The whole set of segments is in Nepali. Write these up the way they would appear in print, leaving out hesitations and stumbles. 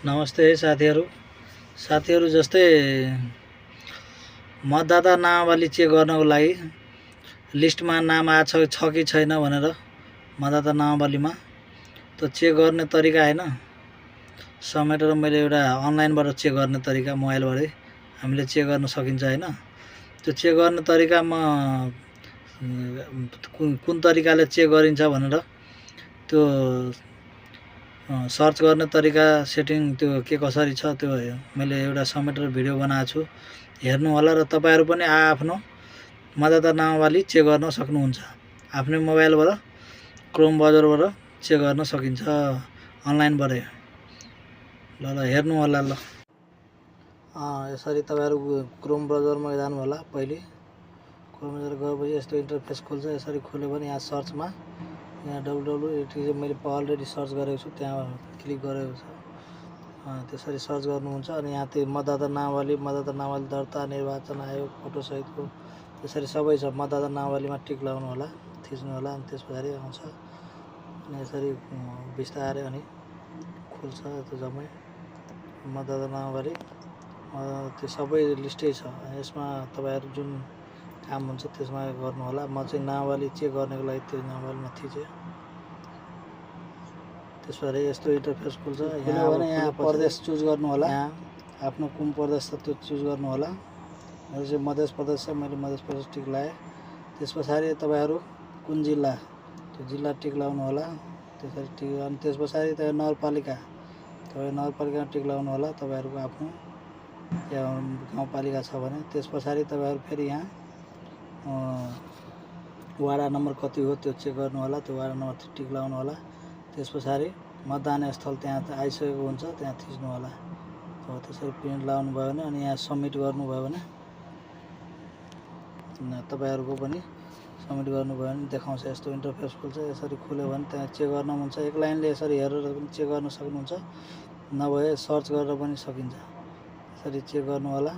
नमस्ते साथीहरू जस्तै मतदाता नामावली चेक गर्नको लागि लिस्टमा नाम आछ कि छैन भनेर मतदाता नामावलीमा त्यो चेक गर्ने तरिका हैन समेटेर मैले एउटा अनलाइनबाट चेक गर्ने तरिका मोबाइलबाटै हामीले चेक गर्न सकिन्छ हैन। त्यो चेक गर्ने तरिकामा कुन तरिकाले चेक गरिन्छ भनेर त्यो सर्च गर्ने तरिका सेटिङ त्यो के कसरी छ त्यो मैले एउटा समेटेर भिडियो बनाएको छु, हेर्नु होला र तपाईहरु पनि आफ्नो मतदाता नामावली चेक गर्न सक्नुहुन्छ। आफ्नै मोबाइलबाट क्रोम ब्राउजरबाट चेक गर्न सकिन्छ अनलाइनबाटै। ल हेर्नु होला ल। यसरी तपाईहरु क्रोम ब्राउजरमा जानु होला। पहिले क्रोम ब्राउजर गएपछि यस्तो इन्टरफेस खुल्छ। यसरी खुल्यो भने यहाँ सर्चमा यहाँ www मैले अलरेडी सर्च गरेको छु, त्यहाँ क्लिक गरेको छ। त्यसरी सर्च गर्नुहुन्छ अनि यहाँ त्यो मतदाता नामावली दर्ता निर्वाचन आयोग फोटो सहितको त्यसरी सबै छ। मतदाता नामावलीमा टिक लगाउनु होला, थिच्नु होला अनि त्यसपछि आउँछ। अनि यसरी बिस्तारै अनि खुल्छ त्यो जम्मै मतदाता नामावली त्यो सबै लिस्टै छ। यसमा तपाईहरु जुन काम हुन्छ त्यसमा गर्नु होला। म चाहिँ नामावली चेक गर्नको लागि त्यो नामावलीमा थिचे। त्यसपछि यस्तो इन्टरफेस खुल्छ। यहाँ प्रदेश चुज गर्नु होला। यहाँ आफ्नो कुन प्रदेश छ त्यो चुज गर्नु होला। मेरो चाहिँ मध्य प्रदेश छ, मैले मध्य प्रदेश टिक लगाएँ। त्यसपछि तपाईहरु कुन जिल्ला त्यो जिल्ला टिक लगाउनु होला। त्यसरी टिक अनि त्यसपछि तपाईँ नगरपालिका नगरपालिकामा टिक लगाउनु होला। तपाईहरुको आफ्नो गाउँपालिका छ भने त्यसपछि तपाईहरु फेरि यहाँ वाडा नम्बर कति हो त्यो चेक गर्नु होला। त्यो वाडा नम्बर टिक लगाउनु होला। त्यसपछि मतदान स्थल त्यहाँ आइसकेको हुन्छ, त्यहाँ थिच्नु होला। त्यसरी प्रिन्ट लगाउनु भयो भने अनि यहाँ सबमिट गर्नुभयो भने तपाईहरुको पनि सबमिट गर्नुभयो भने देखाउँछ। यस्तो इन्टरफेस खुल्छ। यसरी खुल्यो भने त्यहाँ चेक गर्न हुन्छ। एक लाइनले यसरी हेरेर पनि चेक गर्न सक्नुहुन्छ, नभए सर्च गरेर पनि सकिन्छ। यसरी चेक गर्नु होला।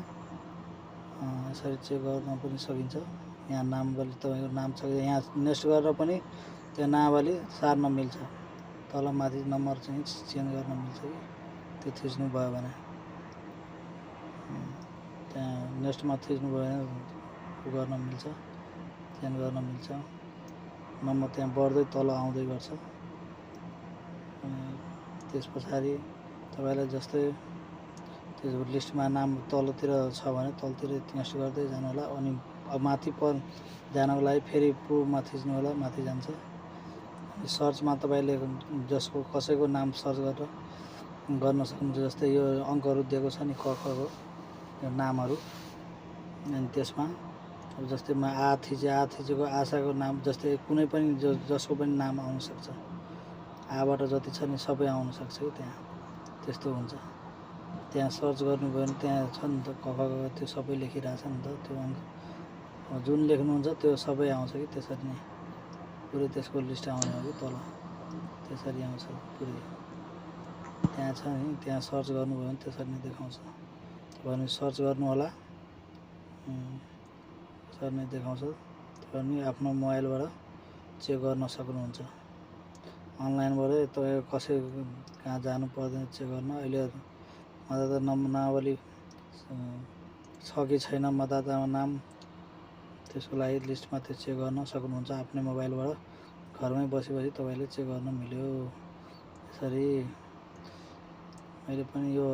यसरी चेक गर्न पनि सकिन्छ। यहाँ नामावली तपाईको नाम छ, यहाँ नेक्स्ट गरेर पनि त्यो नामावली सार्न मिल्छ। तल माथि नम्बर चाहिँ चेन्ज गर्न मिल्छ कि त्यो थिच्नु भयो भने त्यहाँ नेक्स्टमा थिच्नु भयो भने गर्न मिल्छ, चेन्ज गर्न मिल्छ। नम्बर त्यहाँ बढ्दै तल आउँदै गर्छ। अनि त्यसपछि तपाईलाई जस्तै त्यो लिस्टमा नाम तलतिर छ भने तलतिर नेक्स्ट गर्दै जानु होला। अनि माथि जानको लागि फेरि पूर्वमा थिच्नु होला, माथि जान्छ। सर्चमा तपाईले जसको कसैको नाम सर्च गरेर गर्न सक्नुहुन्छ। जस्तै यो अङ्कहरु दिएको छ नि क ख को यो नामहरु। अनि त्यसमा जस्तै म थिचेको आशाको नाम जस्तै कुनै पनि जसको पनि नाम आउन सक्छ। आबाट जति छ नि सबै आउन सक्छ कि त्यहाँ त्यस्तो हुन्छ। त्यहाँ सर्च गर्नुभयो भने त्यहाँ छ नि त क ख ग त्यो सबै लेखिरहेछ नि त। त्यो अङ्क जुन लेख्नुहुन्छ त्यो सबै आउँछ कि त्यसरी नै पुरै त्यसको लिस्ट आउने हो कि तल त्यसरी आउँछ पुरै। त्यहाँ छ नि त्यहाँ सर्च गर्नुभयो भने त्यसरी नै देखाउँछ। भने सर्च गर्नु होला। त्यसरी नै देखाउँछ। तपाईले आफ्नो मोबाइलबाट चेक गर्न सक्नुहुन्छ। अनलाइनबाट तपाईँ कसै कहाँ जानु पर्दैन चेक गर्न। अहिले मतदाता नामावली छ कि छैन मतदाताको नाम त्यसको लागि लिस्टमा त्यो चेक गर्न सक्नुहुन्छ। आफ्नै मोबाइलबाट घरमै बसी तपाईले चेक गर्न मिल्यो। यसरी मैले पनि यो